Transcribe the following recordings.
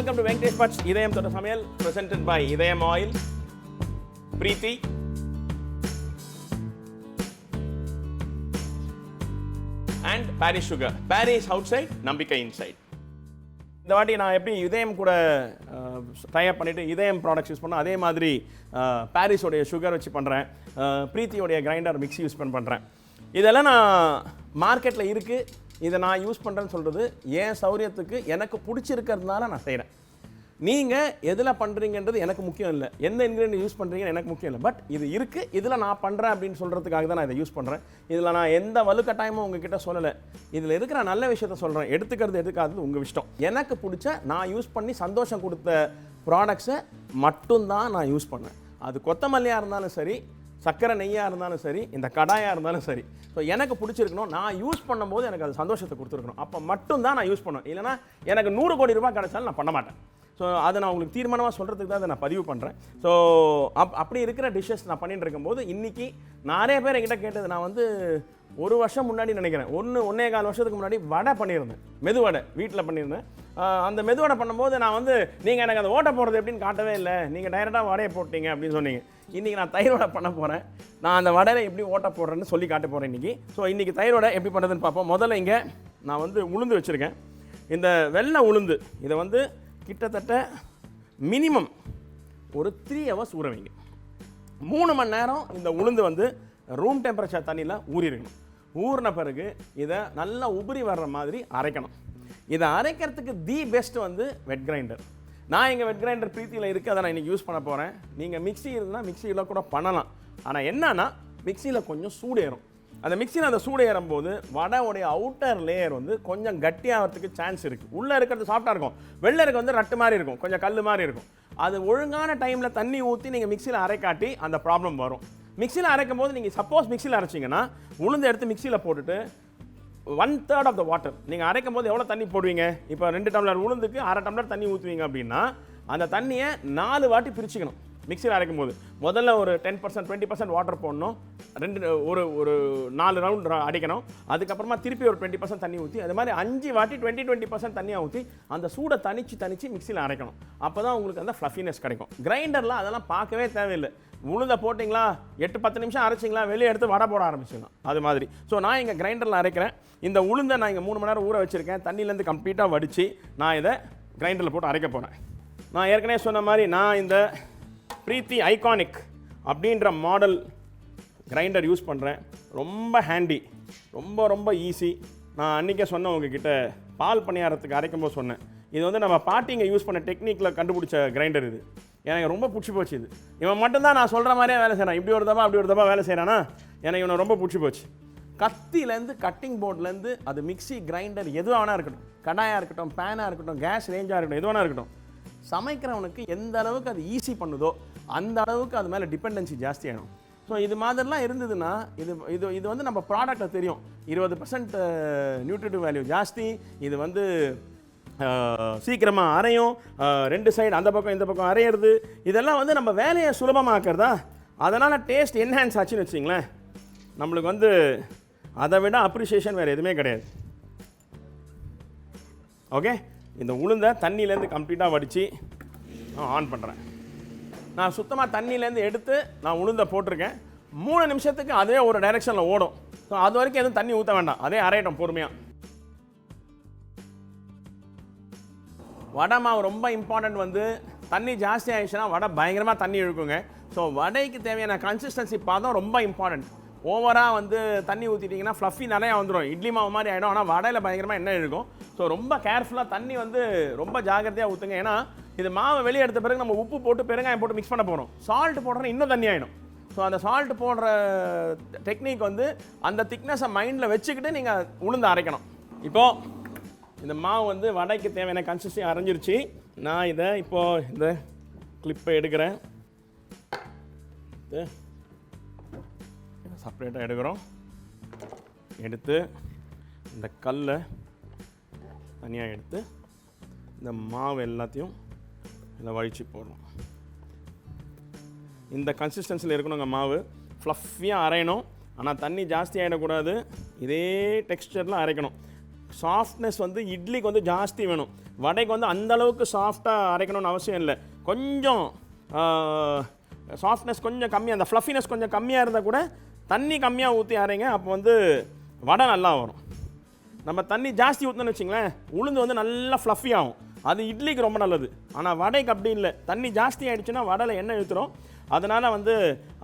welcome to Venkatesh Bhatt's இதயம் தொட்ட சமையல் presented by இதயம் oil, Preeti and Paris sugar. Paris outside, நம்பிக்கை inside. இந்த வாட்டி நான் எப்படி இதயம் கூட தயார் பண்ணிவிட்டு இதயம் ப்ராடக்ட்ஸ் யூஸ் பண்ணோம், அதே மாதிரி பாரிஸோடைய சுகர் வச்சு பண்ணுறேன், ப்ரீத்தியோடைய கிரைண்டர் மிக்ஸி யூஸ் பண்ணுறேன். இதெல்லாம் நான் மார்க்கெட்டில் இருக்குது, இதை நான் யூஸ் பண்ணுறேன்னு சொல்கிறது என் சௌரியத்துக்கு எனக்கு பிடிச்சிருக்கிறதுனால நான் செய்கிறேன். நீங்கள் எதில் பண்ணுறீங்கன்றது எனக்கு முக்கியம் இல்லை, எந்த இன்க்ரீடியன்ட் யூஸ் பண்ணுறீங்கன்னு எனக்கு முக்கியம் இல்லை. பட் இது இருக்குது, இதில் நான் பண்ணுறேன் அப்படின்னு சொல்கிறதுக்காக தான் நான் இதை யூஸ் பண்ணுறேன். இதில் நான் எந்த வலுக்கட்டாயமும் உங்ககிட்ட சொல்லலை, இதில் இருக்கிற நல்ல விஷயத்த சொல்கிறேன். எடுத்துக்கிறது எடுக்காதது உங்கள் இஷ்டம். எனக்கு பிடிச்ச நான் யூஸ் பண்ணி சந்தோஷம் கொடுத்த ப்ராடக்ட்ஸை மட்டும்தான் நான் யூஸ் பண்ணேன். அது கொத்தமல்லியாக இருந்தாலும் சரி, சக்கரை நெய்யாக இருந்தாலும் சரி, இந்த கடாயாக இருந்தாலும் சரி. ஸோ எனக்கு பிடிச்சிருக்கணும், நான் யூஸ் பண்ணும்போது எனக்கு அது சந்தோஷத்தை கொடுத்துருக்கணும், அப்போ மட்டும்தான் நான் யூஸ் பண்ணுவேன். இல்லைனா எனக்கு 100 கோடி ரூபாய் கிடைச்சாலும் நான் பண்ண மாட்டேன். ஸோ அதை நான் உங்களுக்கு தீர்மானமாக சொல்கிறதுக்கு தான் அதை நான் பதிவு பண்ணுறேன். ஸோ அப்படி இருக்கிற டிஷ்ஷஸ் நான் பண்ணிட்டு இருக்கும்போது இன்றைக்கி நிறைய பேர் என்கிட்ட கேட்டது, நான் வந்து 1 வருஷம் முன்னாடி நினைக்கிறேன், 1.25 வருஷத்துக்கு முன்னாடி வடை பண்ணியிருந்தேன், மெதுவடை வீட்டில் பண்ணியிருந்தேன். அந்த மெதுவடை பண்ணும்போது நான் வந்து நீங்கள் எனக்கு அந்த ஓட்டை போடுறது எப்படின்னு காட்டவே இல்லை, நீங்கள் டைரெக்டாக வடையை போட்டீங்க அப்படின்னு சொன்னீங்க. இன்றைக்கி நான் தயிர் வடை பண்ண போகிறேன், நான் அந்த வடையில் எப்படி ஓட்டை போடுறேன்னு சொல்லி காட்ட போகிறேன் இன்றைக்கி. ஸோ இன்றைக்கி தயிர் வடை எப்படி பண்ணுறதுன்னு பார்ப்போம். முதல்ல இங்கே நான் வந்து உளுந்து வச்சுருக்கேன். இந்த வெள்ளை உளுந்து இதை வந்து கிட்டத்தட்ட மினிமம் ஒரு 3 hours ஊற வைங்க. 3 மணி நேரம் இந்த உளுந்து வந்து ரூம் டெம்பரேச்சர் தண்ணியில் ஊறிடணும். ஊறின பிறகு இதை நல்லா உபரி வர்ற மாதிரி அரைக்கணும். இதை அரைக்கிறதுக்கு தி பெஸ்ட் வந்து வெட் கிரைண்டர். நான் எங்கள் வெட் கிரைண்டர் ப்ரீத்தியில் இருக்குது, அதை நான் இன்றைக்கி யூஸ் பண்ண போகிறேன். நீங்கள் மிக்ஸி இருந்தால் மிக்ஸியில் கூட பண்ணலாம். ஆனால் என்னன்னா மிக்ஸியில் கொஞ்சம் சூடேறும். அந்த மிக்ஸியில் அந்த சூடு ஏறும்போது வடையோடைய அவுட்டர் லேயர் வந்து கொஞ்சம் கட்டியாகிறதுக்கு சான்ஸ் இருக்குது. உள்ளே இருக்கிறது சாஃப்டாக இருக்கும், வெளில இருக்க வந்து ரட்டு மாதிரி இருக்கும், கொஞ்சம் கல் மாதிரி இருக்கும். அது ஒழுங்கான டைமில் தண்ணி ஊற்றி நீங்கள் மிக்ஸியில் அரைக்காட்டி அந்த ப்ராப்ளம் வரும். மிக்ஸியில் அரைக்கும் போது நீங்கள் சப்போஸ் மிக்ஸியில் அரைச்சிங்கன்னா உளுந்து எடுத்து மிக்ஸியில் போட்டுட்டு 1/3 ஆஃப் த வாட்டர், நீங்கள் அரைக்கும் போது எவ்வளோ தண்ணி போடுவீங்க, இப்போ 2 டம்ளர் உளுந்துக்கு 1/2 டம்ளர் தண்ணி ஊற்றுவீங்க அப்படின்னா அந்த தண்ணியை 4 வாட்டி பிரிச்சுக்கணும். மிக்ஸியில் அரைக்கும் போது முதல்ல ஒரு 10% 20% வாட்டர் போடணும், ஒரு 4 ரவுண்ட் அடிக்கணும். அதுக்கப்புறமா திருப்பி ஒரு 20% தண்ணி ஊற்றி, அது மாதிரி 5 வாட்டி 20% தண்ணியாக ஊற்றி அந்த சூடை தனிச்சு மிக்ஸியில் அரைக்கணும். அப்போ தான் உங்களுக்கு அந்த ஃப்ளஃபினஸ் கிடைக்கும். கிரைண்டரில் அதெல்லாம் பார்க்கவே தேவையில்லை. உளுந்தை போட்டிங்களா, 8-10 நிமிஷம் அரைச்சிங்களா, வெளியே எடுத்து வடை போட ஆரம்பிச்சிடலாம், அது மாதிரி. ஸோ நான் இங்கே கிரைண்டரில் அரைக்கிறேன். இந்த உளுந்தை நான் இங்கே 3 மணி நேரம் ஊற வச்சுருக்கேன், தண்ணியிலேருந்து கம்ப்ளீட்டாக வடித்து நான் இதை கிரைண்டரில் போட்டு அரைக்க போகிறேன். நான் ஏற்கனவே சொன்ன மாதிரி நான் இந்த ப்ரீத்தி ஐகானிக் அப்படின்ற மாடல் கிரைண்டர் யூஸ் பண்ணுறேன். ரொம்ப ஹேண்டி, ரொம்ப ஈஸி. நான் அன்றைக்கே சொன்னேன் உங்ககிட்ட, பால் பணியாரத்துக்கு அரைக்கும் போது சொன்னேன், இது வந்து நம்ம பாட்டிங்க யூஸ் பண்ண டெக்னிக்கில் கண்டுபிடிச்ச கிரைண்டர். இது எனக்கு ரொம்ப பிடிச்சி போச்சு. இது இவன் மட்டும்தான் நான் சொல்கிற மாதிரியே வேலை செய்கிறான், இப்படி ஒரு தப்பா அப்படி ஒரு தப்பா வேலை செய்கிறானா, எனக்கு இவனை ரொம்ப பிடிச்சி போச்சு. கத்திலேருந்து கட்டிங் போர்ட்லேருந்து அது மிக்ஸி கிரைண்டர் எதுவாக வேணா இருக்கட்டும், கடாயாக இருக்கட்டும், பேனாக இருக்கட்டும், கேஸ் ரேஞ்சாக இருக்கட்டும், எது வேணா இருக்கட்டும், சமைக்கிறவனுக்கு எந்த அளவுக்கு அது ஈஸி பண்ணுதோ அந்த அளவுக்கு அது மேலே டிபெண்டன்சி ஜாஸ்தி ஆகிடும். ஸோ இது மாதிரிலாம் இருந்ததுன்னா இது வந்து நம்ம ப்ராடக்ட்டில் தெரியும், 20% நியூட்ரிட்டிவ் வேல்யூ ஜாஸ்தி, இது வந்து சீக்கிரமாக அரையும், 2 சைடு அந்த பக்கம் இந்த பக்கம் அரையிறது, இதெல்லாம் வந்து நம்ம வேலையை சுலபமாக்கிறதா. அதனால் டேஸ்ட் என்ஹான்ஸ் ஆச்சுன்னு வச்சிங்களேன், நம்மளுக்கு வந்து அதை விட அப்ரிஷியேஷன் வேறு எதுவுமே கிடையாது. ஓகே, இந்த உளுந்தை தண்ணியிலேருந்து கம்ப்ளீட்டாக வடித்து நான் ஆன் பண்ணுறேன். நான் சுத்தமாக தண்ணியிலேருந்து எடுத்து நான் உளுந்தை போட்டிருக்கேன். 3 நிமிஷத்துக்கு அதே ஒரு டைரெக்ஷனில் ஓடும். ஸோ அது வரைக்கும் எதுவும் தண்ணி ஊற்ற வேண்டாம், அதே அரையிட்டோம் பொறுமையாக. வடை மாவு ரொம்ப இம்பார்ட்டன்ட். வந்து தண்ணி ஜாஸ்தி ஆகிடுச்சுன்னா வடை பயங்கரமாக தண்ணி இழுக்குங்க. ஸோ வடைக்கு தேவையான கன்சிஸ்டன்சி பாதம் ரொம்ப இம்பார்ட்டன்ட். ஓவராக வந்து தண்ணி ஊற்றிட்டிங்கன்னா ஃப்ளஃபி நிறையா வந்துடும், இட்லி மாவு மாதிரி ஆகிடும். ஆனால் வடையில் பயங்கரமாக எண்ணெய் இழுக்கும். ஸோ ரொம்ப கேர்ஃபுல்லாக தண்ணி வந்து ரொம்ப ஜாகிரதையாக ஊற்றுங்க. ஏன்னா இது மாவை வெளியே எடுத்த பிறகு நம்ம உப்பு போட்டு பெருங்காயம் போட்டு மிக்ஸ் பண்ண போகிறோம். சால்ட் போடுறோன்னா இன்னும் தண்ணி ஆகிடும். ஸோ அந்த சால்ட் போடுற டெக்னிக் வந்து அந்த திக்னஸை மைண்டில் வச்சுக்கிட்டு நீங்கள் உளுந்து அரைக்கணும். இப்போது இந்த மாவு வந்து வடைக்கு தேவையான கன்சிஸ்டன்சி அரைஞ்சிருச்சு. நான் இதை இப்போது இந்த கிளிப்பை எடுக்கிறேன், செப்பரேட்டாக எடுக்கிறோம். எடுத்து இந்த கல்லை தனியாக எடுத்து இந்த மாவு எல்லாத்தையும் இதில் வழித்து போடணும். இந்த கன்சிஸ்டன்சியில் இருக்கணுங்க மாவு. ஃப்ளஃபியாக அரையணும், ஆனால் தண்ணி ஜாஸ்தி ஆகிடக்கூடாது. இதே டெக்ஸ்டரில் அரைக்கணும். சாஃப்ட்னஸ் வந்து இட்லிக்கு வந்து ஜாஸ்தி வேணும். வடைக்கு வந்து அந்த அளவுக்கு சாஃப்டாக அரைக்கணும்னு அவசியம் இல்லை. கொஞ்சம் சாஃப்ட்னஸ் கொஞ்சம் கம்மியாக, அந்த ஃப்ளஃபினஸ் கொஞ்சம் கம்மியாக இருந்தால் கூட தண்ணி கம்மியாக ஊற்றி அரைங்க. அப்போ வந்து வடை நல்லா வரும். நம்ம தண்ணி ஜாஸ்தி ஊற்றணும்னு வச்சிங்களேன், உளுந்து வந்து நல்லா ஃப்ளஃபி ஆகும். அது இட்லிக்கு ரொம்ப நல்லது. ஆனால் வடைக்கு அப்படி இல்லை. தண்ணி ஜாஸ்தி ஆகிடுச்சுன்னா வடையில் எண்ணெய் இழுத்துரும். அதனால் வந்து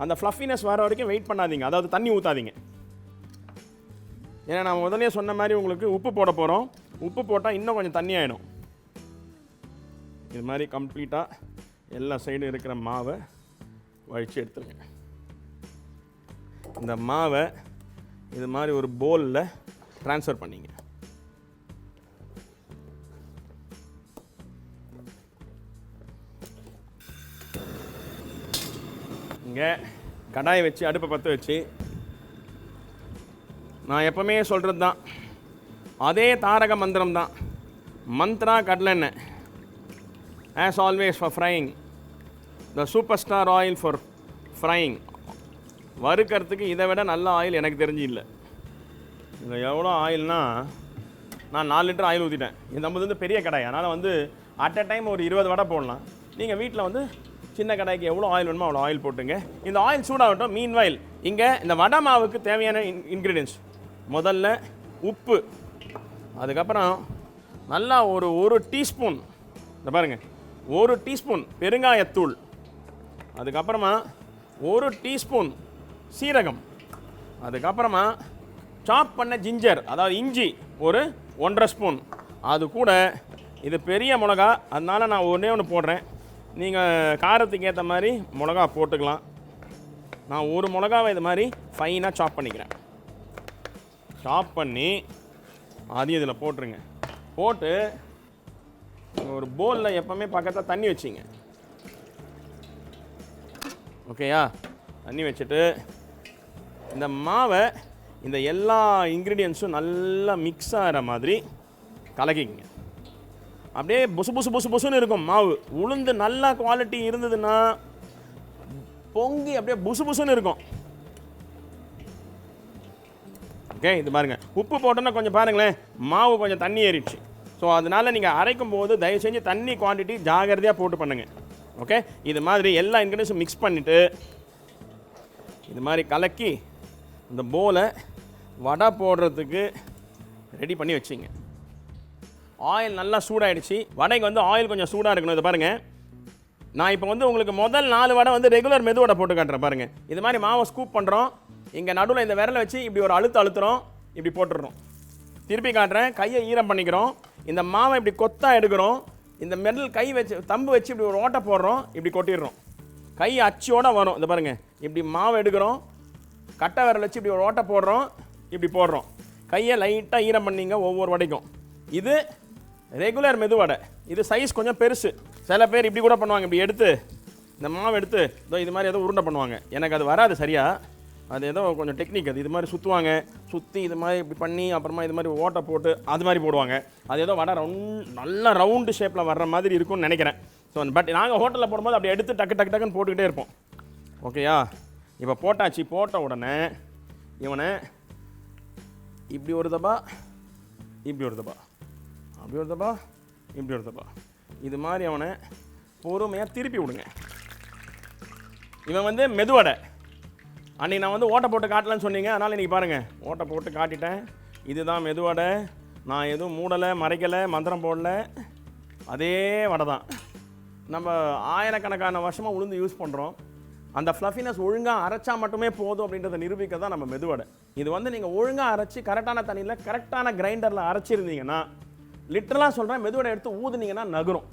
அந்த ஃப்ளஃபினஸ் வர வரைக்கும் வெயிட் பண்ணாதீங்க, அதாவது தண்ணி ஊற்றாதீங்க. ஏன்னா நான் முதலே சொன்ன மாதிரி உங்களுக்கு உப்பு போட போகிறோம். உப்பு போட்டால் இன்னும் கொஞ்சம் தண்ணி ஆகிடும். இது மாதிரி கம்ப்ளீட்டாக எல்லா சைடும் இருக்கிற மாவை வழித்து எடுத்துருங்க. இந்த மாவை இது மாதிரி ஒரு பவுலில் ட்ரான்ஸ்ஃபர் பண்ணிங்க. இங்கே கடாயை வச்சு அடுப்பை பற்ற வச்சு, நான் எப்பவுமே சொல்கிறது தான், அதே தாரக மந்திரம் தான், மந்த்ரா கடலெண்ணெய், as always for frying, the superstar oil for frying. வறுக்கிறதுக்கு இதை விட நல்ல ஆயில் எனக்கு தெரிஞ்சு இல்லை. இதில் எவ்வளோ ஆயில்னால், நான் 4 லிட்டர் ஆயில் ஊற்றிட்டேன். இது நம்ம வந்து பெரிய கடாய், அதனால் வந்து அட் அ டைம் ஒரு 20 வடை போடலாம். நீங்கள் வீட்டில் வந்து சின்ன கடாய்க்கு எவ்வளோ ஆயில் வேணுமோ அவ்வளோ ஆயில் போட்டுங்க. இந்த ஆயில் சூடாகட்டும். மீன்வைல் இங்கே இந்த வடை மாவுக்கு தேவையான இன்க்ரீடியன்ஸ், முதல்ல உப்பு, அதுக்கப்புறம் நல்லா ஒரு டீஸ்பூன், இந்த பாருங்கள், 1 டீஸ்பூன் பெருங்காயத்தூள், அதுக்கப்புறமா 1 டீஸ்பூன் சீரகம், அதுக்கப்புறமா சாப் பண்ண ஜிஞ்சர், அதாவது இஞ்சி ஒரு 1.5 ஸ்பூன். அது கூட இது பெரிய மிளகா, அதனால் நான் ஒன்று போடுறேன். நீங்கள் காரத்துக்கு ஏற்ற மாதிரி மிளகா போட்டுக்கலாம். நான் ஒரு மிளகாவை இது மாதிரி ஃபைனாக சாப் பண்ணிக்கிறேன். சாப் பண்ணி அதையும் இதில் போட்டுருங்க. போட்டு ஒரு பவுலில் எப்போவுமே பக்கத்தில் தண்ணி வச்சிங்க. ஓகேயா? தண்ணி வச்சுட்டு இந்த மாவை இந்த எல்லா இன்க்ரீடியன்ஸும் நல்லா மிக்ஸ் ஆகிற மாதிரி கலக்கிங்க. அப்படியே புசு புசு புசு புசுன்னு இருக்கும் மாவு. உளுந்து நல்ல குவாலிட்டி இருந்ததுன்னா பொங்கி அப்படியே புசு புசுன்னு இருக்கும். ஓகே, இது பாருங்கள், உப்பு போட்டோன்னா கொஞ்சம் பாருங்களேன், மாவு கொஞ்சம் தண்ணி ஏறிடுச்சு. ஸோ அதனால் நீங்கள் அரைக்கும் போது தயவு செஞ்சு தண்ணி குவான்டிட்டி ஜாகிரதையாக போட்டு பண்ணுங்கள். ஓகே, இது மாதிரி எல்லா இன்க்ரீடியன்ஸும் மிக்ஸ் பண்ணிவிட்டு இது மாதிரி கலக்கி இந்த போலை வடை போடுறதுக்கு ரெடி பண்ணி வச்சிங்க. ஆயில் நல்லா சூடாகிடுச்சு. வடைக்கு வந்து ஆயில் கொஞ்சம் சூடாக இருக்கணும். இதை பாருங்கள், நான் இப்போ வந்து உங்களுக்கு முதல் 4 வடை வந்து ரெகுலர் மெது வடை போட்டு காட்டுறேன். பாருங்கள், இது மாதிரி மாவை ஸ்கூப் பண்ணுறோம். இங்கே நடுவில் இந்த விரலை வச்சு இப்படி ஒரு அழுத்துறோம், இப்படி போட்டுடுறோம். திருப்பி காட்டுறேன், கையை ஈரம் பண்ணிக்கிறோம். இந்த மாவை இப்படி கொத்தாக எடுக்கிறோம். இந்த மெடல் கை வச்சு தம்பு வச்சு இப்படி ஒரு ஓட்டை போடுறோம், இப்படி கொட்டிடுறோம். கை அச்சோடு வரும். இந்த பாருங்கள், இப்படி மாவை எடுக்கிறோம், கட்டை விரல் வச்சு இப்படி ஒரு ஓட்டை போடுறோம், இப்படி போடுறோம். கையை லைட்டாக ஈரம் பண்ணிங்க ஒவ்வொரு வடைக்கும். இது ரெகுலர் மெது வடை. இது சைஸ் கொஞ்சம் பெருசு. சில பேர் இப்படி கூட பண்ணுவாங்க, இப்படி எடுத்து இந்த மாவு எடுத்து இது மாதிரி ஏதோ உருண்டை பண்ணுவாங்க. எனக்கு அது வராது சரியாக. அது ஏதோ கொஞ்சம் டெக்னிக். அது இது மாதிரி சுற்றுவாங்க, சுற்றி இது மாதிரி இப்படி பண்ணி அப்புறமா இது மாதிரி ஓட்டை போட்டு அது மாதிரி போடுவாங்க. அது ஏதோ வடை நல்ல ரவுண்டு ஷேப்பில் வர்ற மாதிரி இருக்கும்னு நினைக்கிறேன். ஸோ பட் நாங்கள் ஹோட்டலில் போடும்போது அப்படி எடுத்து டக்கு டக்கு டக்குன்னு போட்டுக்கிட்டே இருப்போம். ஓகேயா? இப்போ போட்டாச்சு. போட்ட உடனே இவனை இப்படி ஒரு தபா, இப்படி ஒரு தபா, அப்படி ஒரு தபா, இப்படி ஒரு தபா, இது மாதிரி அவனை பொறுமையாக திருப்பி விடுங்க. இவன் வந்து மெதுவடை. அன்றைக்கி நான் வந்து ஓட்டை போட்டு காட்டலன்னு சொன்னீங்க, அதனால் இன்றைக்கி பாருங்கள், ஓட்டை போட்டு காட்டிட்டேன். இதுதான் மெதுவடை. நான் எதுவும் மூடலை, மறைக்கலை, மந்திரம் போடலை. அதே வடை தான். நம்ம ஆயிரக்கணக்கான வருஷமாக உளுந்து யூஸ் பண்ணுறோம். அந்த ஃப்ளஃபினஸ் ஒழுங்காக அரைச்சா மட்டுமே போதும் அப்படின்றத நிரூபிக்க தான் நம்ம மெதுவடை. இது வந்து நீங்கள் ஒழுங்காக அரைச்சி கரெக்டான தண்ணியில் கரெக்டான கிரைண்டரில் அரைச்சிருந்தீங்கன்னா, லிட்டரலாக சொல்கிறேன், மெதுவடை எடுத்து ஊதுனீங்கன்னா நகரும்.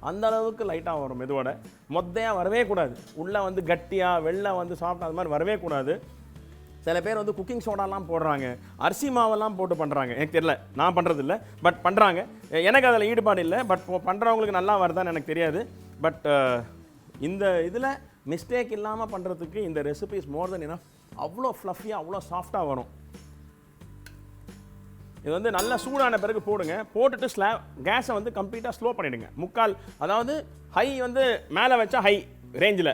அந்த அளவுக்கு லைட்டாக வரும் மெதுவடை. மொத்தையாக வரவே கூடாது. உள்ளே வந்து கட்டியாக வெளில வந்து சாப்பிட்டா அது மாதிரி வரவே கூடாது. சில பேர் வந்து குக்கிங் சோடாலாம் போடுறாங்க, அரிசி மாவெல்லாம் போட்டு பண்ணுறாங்க. எனக்கு தெரியல, நான் பண்ணுறது இல்லை, பட் பண்ணுறாங்க. எனக்கு அதில் ஈடுபாடு இல்லை. பட் பண்ணுறவங்களுக்கு நல்லா வருதான்னு எனக்கு தெரியாது. பட் இந்த இதில் மிஸ்டேக் இல்லாமல் பண்ணுறதுக்கு இந்த ரெசிபிஸ் மோர் தென் இனஃப். அவ்வளோ ஃப்ளஃபியாக அவ்வளோ சாஃப்டாக வரும். இது வந்து நல்லா சூடான பிறகு போடுங்க. போட்டுட்டு கேஸை வந்து கம்ப்ளீட்டாக ஸ்லோ பண்ணிவிடுங்க. முக்கால், அதாவது ஹை வந்து மேலே வச்சா ஹை ரேஞ்சில்,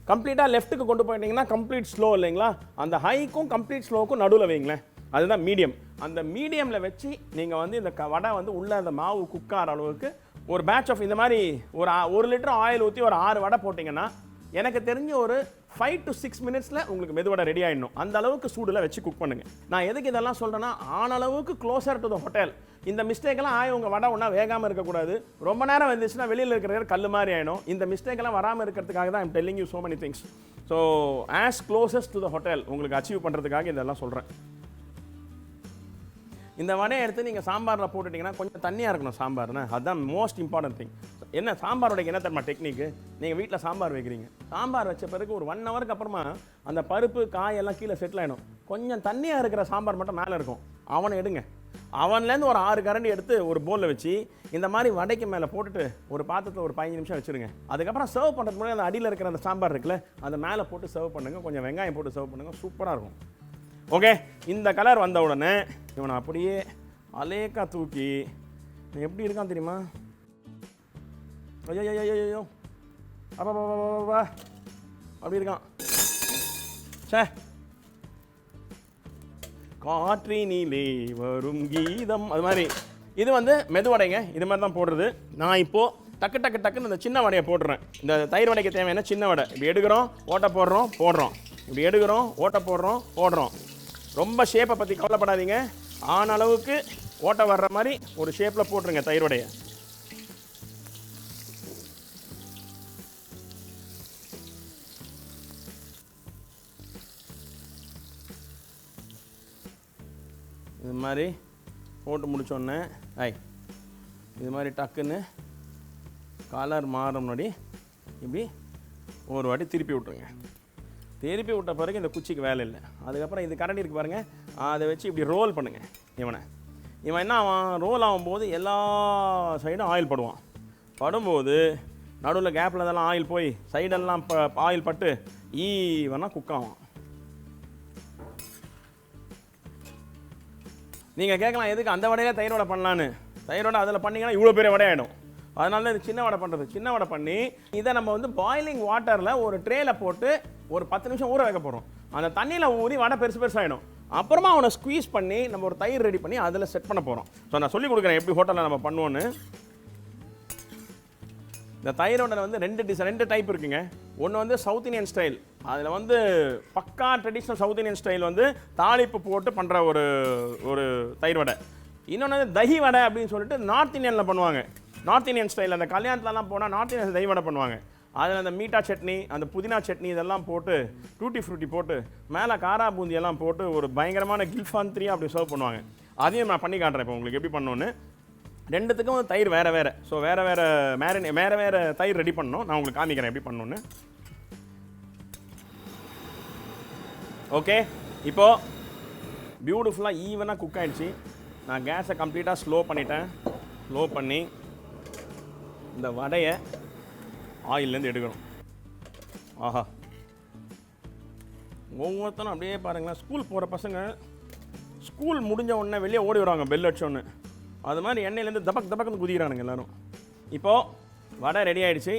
கம்ப்ளீட்டாக லெஃப்ட்டுக்கு கொண்டு போயிட்டீங்கன்னா கம்ப்ளீட் ஸ்லோ இல்லைங்களா? அந்த ஹைக்கும் கம்ப்ளீட் ஸ்லோவுக்கும் நடுவில் வைங்களேன், அதுதான் மீடியம். அந்த மீடியமில் வச்சு நீங்கள் வந்து இந்த வடை வந்து உள்ளே அந்த மாவு குக்கார அளவுக்கு ஒரு பேட்ச் ஆஃப் இந்த மாதிரி ஒரு லிட்டர் ஆயில் ஊற்றி ஒரு 6 வடை போட்டிங்கன்னா எனக்கு தெரிஞ்ச ஒரு 5 to 6 மினிட்ஸில் உங்களுக்கு மெதுவடை ரெடி ஆகிடணும். அந்த அளவுக்கு சூடில் வச்சு குக் பண்ணுங்கள். நான் எதுக்கு இதெல்லாம் சொல்கிறேன்னா, ஆன அளவுக்கு க்ளோசர் டு த ஹோட்டல். இந்த மிஸ்டேக்கெல்லாம் உங்கள் வடை ஒன்றா வேகாமல் இருக்கக்கூடாது. ரொம்ப நேரம் வந்துச்சுன்னா வெளியில் இருக்கிற கல் மாதிரி ஆகிடும். இந்த மிஸ்டேக்கெல்லாம் வராமல் இருக்கிறதுக்காக தான் I'm telling you so many things. So as closest to the hotel உங்களுக்கு அச்சீவ் பண்ணுறதுக்காக இதெல்லாம் சொல்கிறேன். இந்த வடையை எடுத்து நீங்கள் சாம்பாரில் போட்டுட்டிங்கன்னா கொஞ்சம் தண்ணியாக இருக்கணும் சாம்பார்னா. அதுதான் மோஸ்ட் இம்பார்ட்டன்ட் திங். என்ன சாம்பாரோடைய என்ன தரமா டெக்னிக்கு, நீங்கள் வீட்டில் சாம்பார் வைக்கிறீங்க, சாம்பார் வச்ச பிறகு ஒரு 1 ஹவருக்கு அப்புறமா அந்த பருப்பு காயெல்லாம் கீழே செட்டில் ஆகிடும். கொஞ்சம் தண்ணியாக இருக்கிற சாம்பார் மட்டும் மேலே இருக்கும். அவனை எடுங்க. அவன்லேருந்து ஒரு 6 கரண்டி எடுத்து ஒரு பவுலில் வச்சு இந்த மாதிரி வடைக்கு மேலே போட்டுட்டு ஒரு பாத்திரத்தில் ஒரு 15 நிமிஷம் வச்சுருங்க. அதுக்கப்புறம் சர்வ் பண்ணுறதுக்கு முன்னாடி அந்த அடியில் இருக்கிற அந்த சாம்பார் இருக்குல்ல, அதை மேலே போட்டு சர்வ் பண்ணுங்கள். கொஞ்சம் வெங்காயம் போட்டு சர்வ் பண்ணுங்கள். சூப்பராக இருக்கும். ஓகே, இந்த கலர் வந்த உடனே இவனை அப்படியே அலேக்கா தூக்கி எப்படி இருக்கான் தெரியுமா? ஐயோ ஐயோ ஐயோ அப்பா அப்படி இருக்கான். சே, காற்றினிலே வரும் கீதம் அது மாதிரி. இது வந்து மெதுவடைங்க. இது மாதிரி தான் போடுறது. நான் இப்போது டக்கு டக்கு டக்குன்னு இந்த சின்ன வடையை போடுறேன். இந்த தயிர் வடைக்கு தேவையான சின்ன வடை. இப்படி எடுக்கிறோம், ஓட்டை போடுறோம், போடுறோம். இப்படி எடுக்கிறோம், ஓட்டை போடுறோம், போடுறோம். ரொம்ப ஷேப்பை பற்றி கவலைப்படாதீங்க. ஆன அளவுக்கு ஓட்டை வர்ற மாதிரி ஒரு ஷேப்பில் போட்டுருங்க தயிர் வடையை. இது மாதிரி போட்டு முடிச்சோடனே இது மாதிரி டக்குன்னு கலர் மாறுற முன்னாடி இப்படி ஒரு வாட்டி திருப்பி விட்ருங்க. திருப்பி விட்ட பிறகு இந்த குச்சிக்கு வேலை இல்லை. அதுக்கப்புறம் இது கரண்டி இருக்குது பாருங்கள், அதை வச்சு இப்படி ரோல் பண்ணுங்கள். இவன் என்ன ஆவான், ரோல் ஆகும்போது எல்லா சைடும் ஆயில் படுவான். படும்போது நடுவில் கேப்பில் இதெல்லாம் ஆயில் போய் சைடெல்லாம் ஆயில் பட்டு ஈவனாக குக் ஆகும். நீங்கள் கேட்கலாம் எதுக்கு அந்த வடையில தயிர் வடை பண்ணலான்னு. தயிர் வடை அதில் பண்ணிங்கன்னா இவ்வளோ பெரிய வடை ஆகிடும். அதனால தான் இது சின்ன வடை பண்ணுறது. சின்ன வடை பண்ணி இதை நம்ம வந்து பாயிலிங் வாட்டரில் ஒரு ட்ரேயில் போட்டு ஒரு 10 நிமிஷம் ஊற வைக்க போகிறோம். அந்த தண்ணியில் ஊறி வடை பெருசு பெருசாகிடும். அப்புறமா அவனை ஸ்குவீஸ் பண்ணி நம்ம ஒரு தயிர் ரெடி பண்ணி அதில் செட் பண்ண போகிறோம். ஸோ நான் சொல்லிக் கொடுக்குறேன் எப்படி ஹோட்டலில் நம்ம பண்ணுவோன்னு. இந்த தயிரோட வந்து ரெண்டு டைப் இருக்குங்க. ஒன்று வந்து சவுத் இந்தியன் ஸ்டைல். அதில் வந்து பக்கா ட்ரெடிஷ்னல் சவுத் இந்தியன் ஸ்டைல் வந்து தாளிப்பு போட்டு பண்ணுற ஒரு தயிர் வடை. இன்னொன்று வந்து தஹி வடை அப்படின்னு சொல்லிட்டு நார்த் இந்தியனில் பண்ணுவாங்க. நார்த் இந்தியன் ஸ்டைல் அந்த கல்யாணத்துலலாம் போனால் நார்த் இந்தியன் தஹி வடை பண்ணுவாங்க. அதில் அந்த மீட்டா சட்னி, அந்த புதினா சட்னி இதெல்லாம் போட்டு டூட்டி ஃப்ரூட்டி போட்டு மேலே காரா பூந்தியெல்லாம் போட்டு ஒரு பயங்கரமான கில்ஃபாந்திரியாக அப்படி சர்வ் பண்ணுவாங்க. அதையும் நான் பண்ணி காட்டுறேன் இப்போ உங்களுக்கு எப்படி பண்ணணுன்னு. ரெண்டுத்துக்கும் வந்து தயிர் வேறு வேறு. ஸோ வேறு தயிர் ரெடி பண்ணணும். நான் உங்களுக்கு காமிக்கிறேன் எப்படி பண்ணணுன்னு. ஓகே, இப்போது பியூட்டிஃபுல்லாக ஈவனாக குக் ஆகிடுச்சு. நான் கேஸை கம்ப்ளீட்டாக ஸ்லோ பண்ணிட்டேன். ஸ்லோ பண்ணி இந்த வடையை ஆயிலேருந்து எடுக்கணும். ஆஹா, ஒவ்வொருத்தரும் அப்படியே பாருங்களேன். ஸ்கூல் போகிற பசங்க ஸ்கூல் முடிஞ்ச உடனே வெளியே ஓடி வருவாங்க பெல் அடிச்சோன்னு. அது மாதிரி எண்ணெயிலேருந்து தபக்குன்னு குதிக்கிறானுங்க எல்லோரும். இப்போது வடை ரெடி ஆகிடுச்சு.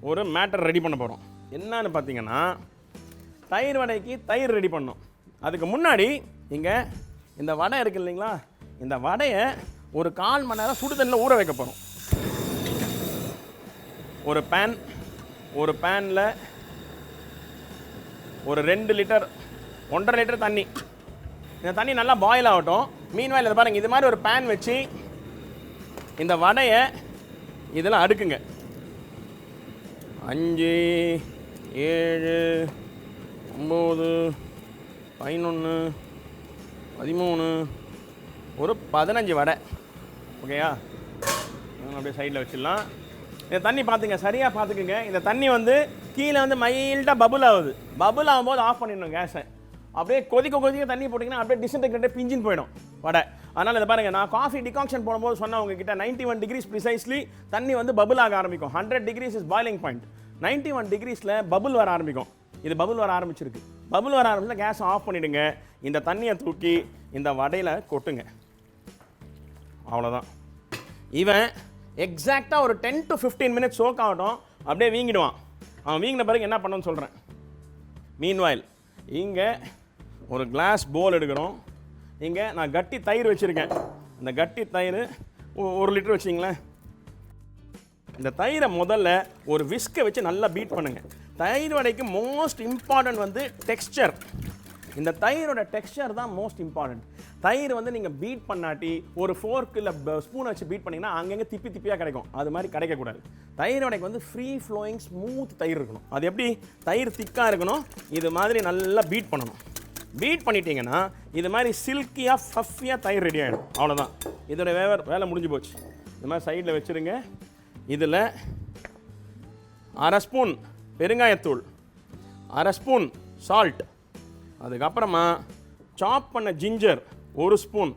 ஒரு மேட்டர் ரெடி பண்ண போகிறோம். என்னன்னு பார்த்தீங்கன்னா, தயிர் வடைக்கு தயிர் ரெடி பண்ணோம். அதுக்கு முன்னாடி இங்கே இந்த வடை இருக்குது இல்லைங்களா, இந்த வடையை ஒரு 1/4 மணி நேரம் சுடு தண்ணியில் ஊற வைக்க போகிறோம். ஒரு பேனில் ஒரு 2 லிட்டர் 1.5 லிட்டர் தண்ணி. இந்த தண்ணி நல்லா பாயில் ஆகட்டும். மீன்வாயில் இதை பாருங்கள், இது மாதிரி ஒரு பேன் வச்சு இந்த வடையை இதில் அடுக்குங்க. 5 7 9 11 13 ஒரு 15 வடை. ஓகேயா, அப்படியே சைடில் வச்சிடலாம். இந்த தண்ணி பார்த்துங்க, சரியாக பார்த்துக்குங்க. இந்த தண்ணி வந்து கீழே வந்து மைல்டாக பபுள் ஆகுது. பபுள் ஆகும்போது ஆஃப் பண்ணிடணும் கேஸை. அப்படியே கொதிக்க தண்ணி போட்டிங்கன்னா அப்படியே டிஸ்இன்டெகிரேட் பிஞ்சின்னு போயிடும் வடை. அதனால் இதை பாருங்கள், நான் காஃபி டிகாக்ஷன் போடும்போது சொன்னேன் உங்ககிட்ட 91 டிகிரிஸ் ப்ரிசைஸ்லி தண்ணி வந்து பபுள் ஆக ஆரம்பிக்கும். 100 டிகிரிஸ் இஸ் பாயிலிங் பாயிண்ட். 91 டிகிரிஸில் பபுள் வர ஆரம்பிக்கும். இது பபுள் வர ஆரம்பிச்சிருக்கு. பபுள் வர ஆரம்பிச்சுன்னா கேஸை ஆஃப் பண்ணிவிடுங்க. இந்த தண்ணியை தூக்கி இந்த வடையில் கொட்டுங்க. அவ்வளோதான். இவன் எக்ஸாக்டாக ஒரு 10 to 15 மினிட்ஸ் சோக் ஆகட்டும். அப்படியே வீங்கிடுவான். அவன் வீங்கின பிறகு என்ன பண்ணணும்னு சொல்கிறேன். மீன்வாயில் இங்கே ஒரு கிளாஸ் போல் எடுக்கிறோம். இங்கே நான் கட்டி தயிர் வச்சுருக்கேன். இந்த கட்டி தயிர் 1 லிட்டர் வச்சிங்களேன். இந்த தயிரை முதல்ல ஒரு விஸ்கை வச்சு நல்லா பீட் பண்ணுங்கள். தயிர் வடைக்கு மோஸ்ட் இம்பார்ட்டன்ட் வந்து டெக்ஸ்சர். இந்த தயிரோட டெக்ஸ்சர் தான் மோஸ்ட் இம்பார்ட்டன்ட். தயிர் வந்து நீங்கள் பீட் பண்ணாட்டி ஒரு ஃபோர்க் இல்லை ஸ்பூனை வச்சு பீட் பண்ணிங்கன்னா அங்கங்கே திப்பி திப்பியாக கிடைக்கும். அது மாதிரி கிடைக்கக்கூடாது. தயிர் வடைக்கு வந்து ஃப்ரீ ஃப்ளோயிங் ஸ்மூத் தயிர் இருக்கணும். அது எப்படி? தயிர் திக்காக இருக்கணும். இது மாதிரி நல்லா பீட் பண்ணணும். பீட் பண்ணிட்டீங்கன்னா இது மாதிரி சில்கியாக ஃபஃபியாக தயிர் ரெடி ஆகிடும். அவ்வளோதான், இதோட வேலை முடிஞ்சு போச்சு. இந்த மாதிரி சைடில் வச்சுருங்க. இதில் 1/2 ஸ்பூன் பெருங்காயத்தூள், 1/2 ஸ்பூன் சால்ட், அதுக்கப்புறமா சாப் பண்ண ஜிஞ்சர் 1 ஸ்பூன்,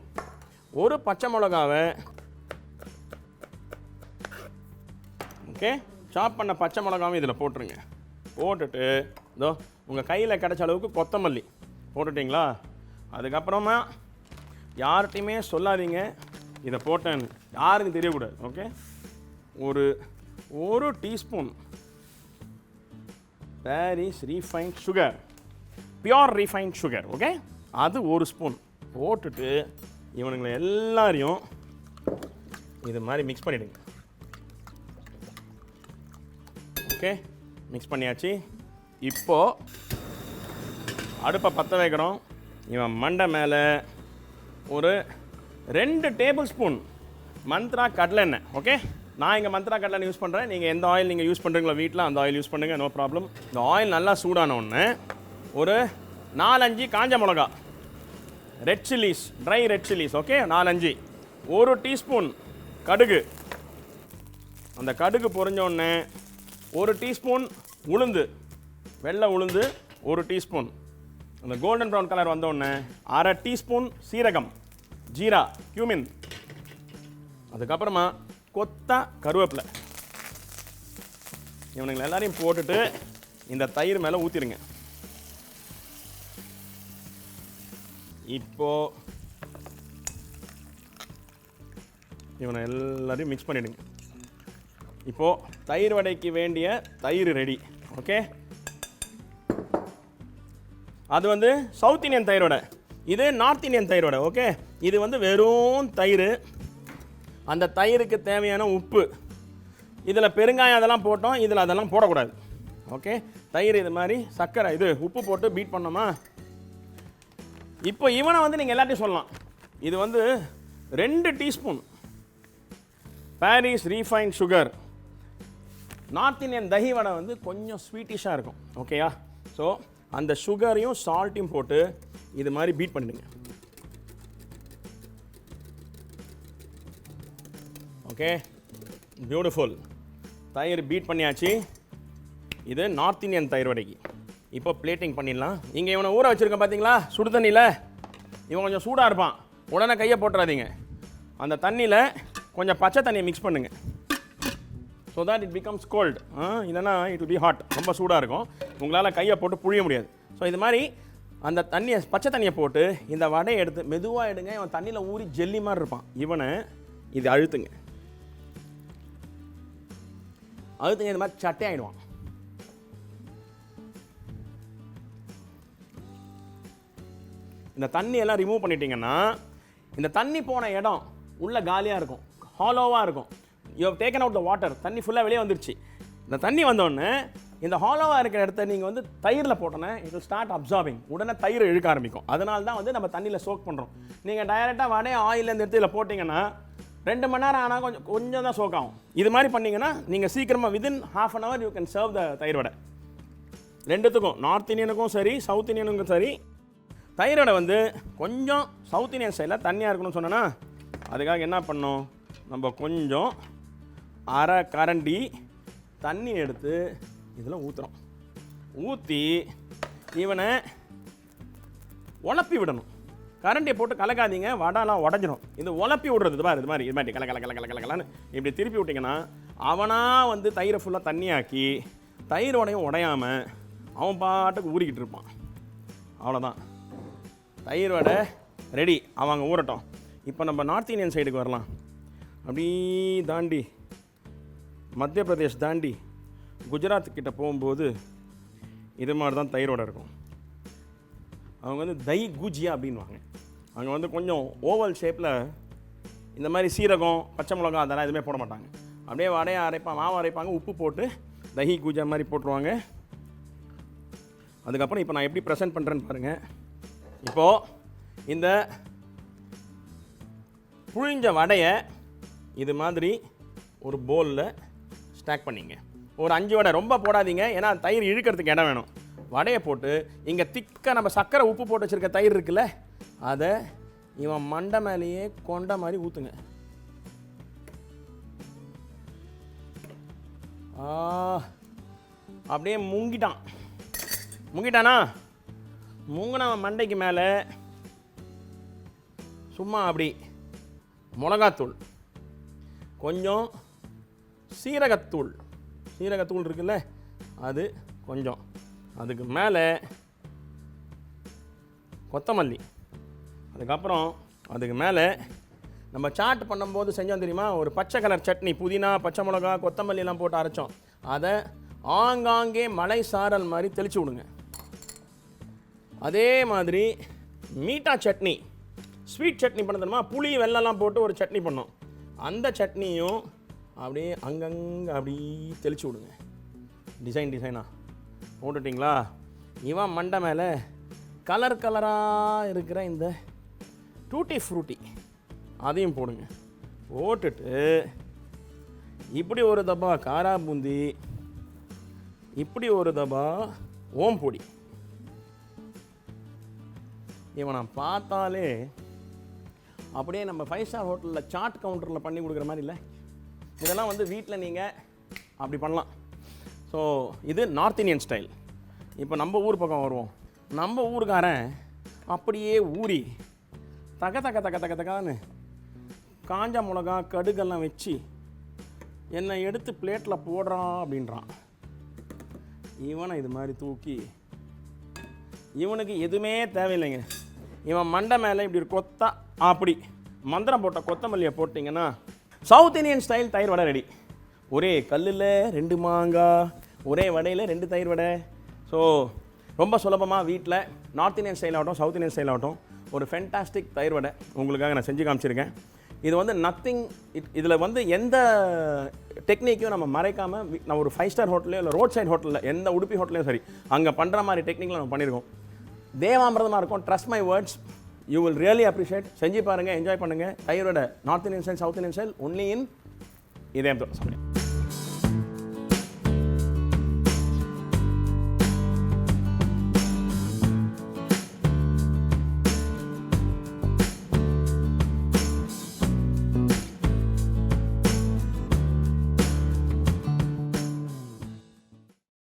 ஒரு பச்சை மிளகாவை ஓகே சாப் பண்ண பச்சை மிளகாவும் இதில் போட்டுருங்க. போட்டுட்டு இதோ உங்கள் கையில் கிடைச்ச அளவுக்கு கொத்தமல்லி போட்டுட்டிங்களா? அதுக்கப்புறமா யார்கிட்டையுமே சொல்லாதீங்க இதை போட்டேன்னு, யாருக்கும் தெரியக்கூடாது. ஓகே, ஒரு teaspoon Parry's refined sugar, pure refined sugar. Okay, அது 1 ஸ்பூன் போட்டுட்டு இவனுங்களை எல்லாரையும் இது மாதிரி மிக்ஸ் பண்ணிவிடுங்க. ஓகே, மிக்ஸ் பண்ணியாச்சு. இப்போது அடுப்பை பற்ற வைக்கிறோம். இவன் மண்டை மேலே ஒரு 2 டேபிள் ஸ்பூன் மந்த்ரா கடலை எண்ணெய். ஓகே, நான் இங்கே மந்த்ரா கடலை யூஸ் பண்ணுறேன். நீங்கள் எந்த ஆயில் நீங்கள் யூஸ் பண்ணுறீங்களோ வீட்டில் அந்த ஆயில் யூஸ் பண்ணுங்கள், நோ ப்ராப்ளம். இந்த ஆயில் நல்லா சூடான உடனே ஒரு 4-5 காஞ்ச மிளகா, red chillies, try red chillies. Okay, 4-5. 1 teaspoon கடுகு. அந்த கடுகு பொரிஞ்ச உடனே 1 டீஸ்பூன் உளுந்து, வெள்ளை உளுந்து 1 டீஸ்பூன். அந்த கோல்டன் ப்ரௌன் கலர் வந்த உடனே 1/2 டீஸ்பூன் சீரகம், ஜீரா, கியூமின். அதுக்கப்புறமா கொத்தா கருவேப்பிலை. இவனுங்களை எல்லாரையும் போட்டுட்டு இந்த தயிர் மேலே ஊற்றிடுங்க. இப்போ இவனை எல்லாரையும் மிக்ஸ் பண்ணிடுங்க. இப்போது தயிர் வடைக்கு வேண்டிய தயிர் ரெடி. ஓகே, அது வந்து சவுத் இந்தியன் தயிர் வடை, இது நார்த் இந்தியன் தயிர் வடை. ஓகே, இது வந்து வெறும் தயிர், அந்த தயிருக்கு தேவையான உப்பு, இதில் பெருங்காயம் அதெல்லாம் போட்டோம், இதில் அதெல்லாம் போடக்கூடாது. ஓகே, தயிர் இது மாதிரி சர்க்கரை, இது உப்பு போட்டு பீட் பண்ணோமா. இப்போ இவனை வந்து நீங்கள் எல்லாத்தையும் சொல்லலாம். இது வந்து 2 teaspoon Parry's refined sugar. North Indian dahi vada வந்து கொஞ்சம் ஸ்வீட்டிஷாக இருக்கும். ஓகேயா? ஸோ அந்த சுகரையும் சால்ட்டையும் போட்டு இது மாதிரி பீட் பண்ணிடுங்க. Okay, beautiful. தயிர் பீட் பண்ணியாச்சு. இது நார்த் இந்தியன் தயிர் வடைக்கு. இப்போ பிளேட்டிங் பண்ணிடலாம். இங்கே இவனை ஊற வச்சுருக்கேன் பார்த்தீங்களா, சுடு தண்ணியில். இவன் கொஞ்சம் சூடாக இருப்பான், உடனே கையை போட்டுறாதீங்க. அந்த தண்ணியில் கொஞ்சம் பச்சை தண்ணியை மிக்ஸ் பண்ணுங்கள். So that it becomes cold. இல்லைன்னா இட் வில் பி ஹாட், ரொம்ப சூடாக இருக்கும், உங்களால் கையை போட்டு புழிய முடியாது. ஸோ இது மாதிரி அந்த தண்ணியை, பச்சை தண்ணியை போட்டு இந்த வடையை எடுத்து மெதுவாக எடுங்க. இவன் தண்ணியில் ஊறி ஜெல்லி மாதிரி இருப்பான். இவனை இது அழுத்துங்க, இந்த மாதிரி சட்டை ஆகிடுவான். இந்த தண்ணியெல்லாம் ரிமூவ் பண்ணிட்டீங்கன்னா இந்த தண்ணி போன இடம் உள்ள காலியாக இருக்கும், ஹாலோவாக இருக்கும். You have taken out the water. தண்ணி ஃபுல்லாக வெளியே வந்துருச்சு. இந்த தண்ணி வந்தோடனே இந்த ஹாலோவாக இருக்கிற இடத்த நீங்கள் வந்து தயிரில் போட்டோன்னே இட் வில் ஸ்டார்ட் அப்சார்பிங். உடனே தயிர் இழுக்க ஆரம்பிக்கும். அதனால தான் வந்து நம்ம தண்ணியில் சோக் பண்ணுறோம். நீங்கள் டைரெக்டாக வடையை ஆயிலேருந்து எடுத்து இதில் போட்டிங்கன்னா 2 மணி நேரம் ஆனால் கொஞ்சம் தான் சோக் ஆகும். இது மாதிரி பண்ணிங்கன்னா நீங்கள் சீக்கிரமாக within ½ an hour you can serve the தயிர் வடை. ரெண்டுத்துக்கும், நார்த் இந்தியனுக்கும் சரி சவுத் இந்தியனுக்கும் சரி. தயிர் வடை வந்து கொஞ்சம் சவுத் இந்தியன் ஸ்டைலில் தண்ணியாக இருக்கணும்னு சொன்னேன்னா அதுக்காக என்ன பண்ணோம், நம்ம கொஞ்சம் 1/2 கரண்டி தண்ணி எடுத்து இதில் ஊற்றுறோம். ஊற்றி இவனை உழப்பி விடணும். கரண்டியை போட்டு கலக்காதீங்க, வடைலாம் உடஞ்சிடும். இது உழப்பி விடுறது. இது மாதிரி கல கல கல கல கலன்னு இப்படி திருப்பி விட்டிங்கன்னா அவனாக வந்து தயிரை ஃபுல்லாக தண்ணியாக்கி தயிர் உடையும் உடையாமல் அவன் பாட்டுக்கு ஊறிக்கிட்டு இருப்பான். அவ்வளோதான், தயிர் வடை ரெடி. அவங்க ஊறட்டும். இப்போ நம்ம நார்த் இந்தியன் சைடுக்கு வரலாம். அப்படி தாண்டி மத்திய பிரதேஷ் தாண்டி குஜராத் கிட்ட போகும்போது இது மாதிரி தான் தயிர் வடை இருக்கும். அவங்க வந்து தஹி குஜியா அப்படின்வாங்க. அங்கே வந்து கொஞ்சம் ஓவல் ஷேப்பில் இந்த மாதிரி சீரகம், பச்சை மிளகாய் அதெல்லாம் எதுவுமே போட மாட்டாங்க. அப்படியே வடையை அரைப்பாங்க, மாவு அரைப்பாங்க, உப்பு போட்டு தஹி கூஜா மாதிரி போட்டுருவாங்க. அதுக்கப்புறம் இப்போ நான் எப்படி ப்ரெசென்ட் பண்ணுறேன்னு பாருங்கள். இப்போது இந்த புழிஞ்ச வடையை இது மாதிரி ஒரு பவுலில் ஸ்டாக் பண்ணிங்க. ஒரு 5 வடை, ரொம்ப போடாதீங்க, ஏன்னா தயிர் இழுக்கிறதுக்கு இடம் வேணும். வடையை போட்டு இங்கே திக்காக நம்ம சர்க்கரை உப்பு போட்டு வச்சுருக்க தயிர் இருக்குல்ல, அதை இவன் மண்டை மேலேயே கொண்ட மாதிரி ஊற்றுங்க. அப்படியே முங்கிட்டானா முங்கினவன் மண்டைக்கு மேலே சும்மா அப்படி மிளகாத்தூள், கொஞ்சம் சீரகத்தூள் இருக்குல்ல, அது கொஞ்சம், அதுக்கு மேலே கொத்தமல்லி, அதுக்கப்புறம் அதுக்கு மேலே நம்ம சாட் பண்ணும்போது செஞ்சோம் தெரியுமா, ஒரு பச்சை கலர் சட்னி, புதினா, பச்சை மிளகா, கொத்தமல்லிலாம் போட்டு அரைச்சோம், அதை ஆங்காங்கே மலை சாரல் மாதிரி தெளித்து விடுங்க. அதே மாதிரி மீட்டா சட்னி, ஸ்வீட் சட்னி பண்ண தெரியுமா, புளி வெல்லம்லாம் போட்டு ஒரு சட்னி பண்ணோம், அந்த சட்னியும் அப்படியே அங்கங்கே அப்படி தெளித்து விடுங்க. டிசைனாக போட்டுட்டிங்களா? இவன் மண்டை மேலே கலராக இருக்கிற இந்த டூட்டி ஃப்ரூட்டி அதையும் போடுங்க. போட்டுட்டு இப்படி ஒரு தபா காரா பூந்தி, இப்படி ஒரு தபா ஓம் பொடி. இவனை பார்த்தாலே அப்படியே நம்ம 5 ஸ்டார் ஹோட்டலில் சாட் கவுண்டரில் பண்ணி கொடுக்குற மாதிரி இல்லை? இதெல்லாம் வந்து வீட்டில் நீங்கள் அப்படி பண்ணலாம். ஸோ இது நார்த் இந்தியன் ஸ்டைல். இப்போ நம்ம ஊர் பக்கம் வருவோம். நம்ம ஊருக்காரன் அப்படியே ஊறி தகன்னு காஞ்ச மிளகா கடுகெல்லாம் வச்சு என்னை எடுத்து பிளேட்டில் போடுறான் அப்படின்றான். இவனை இது மாதிரி தூக்கி, இவனுக்கு எதுவுமே தேவையில்லைங்க, இவன் மண்டை மேலே இப்படி ஒரு கொத்தா அப்படி மந்திரம் போட்ட கொத்தமல்லியை போட்டிங்கன்னா சவுத் இந்தியன் ஸ்டைல் தயிர் வடை ரெடி. ஒரே கல்லில் 2 மாங்காய், ஒரே வடையில் 2 தயிர் வடை. ஸோ ரொம்ப சுலபமாக வீட்டில் நார்த் இந்தியன் ஸ்டைல் ஆகட்டும், சவுத் இந்தியன் ஸ்டைல் ஆகட்டும், ஒரு ஃபென்டாஸ்டிக் தயிர் வடை உங்களுக்காக நான் செஞ்சு காமிச்சிருக்கேன். இது வந்து இதில் வந்து எந்த டெக்னிக்கையும் நம்ம மறைக்காமல் நம்ம ஒரு 5 ஸ்டார் ஹோட்டலையோ இல்லை ரோட் சைட் ஹோட்டலில், எந்த உடுப்பி ஹோட்டலையும் சரி, அங்கே பண்ணுற மாதிரி டெக்னிக்கில் நம்ம பண்ணியிருக்கோம். தேவாமிரதமாக இருக்கும். Trust my words, you will really appreciate. செஞ்சு பாருங்கள், என்ஜாய் பண்ணுங்கள். தயிரோட north Indian style, south Indian style, only in Idhayam சமையல்.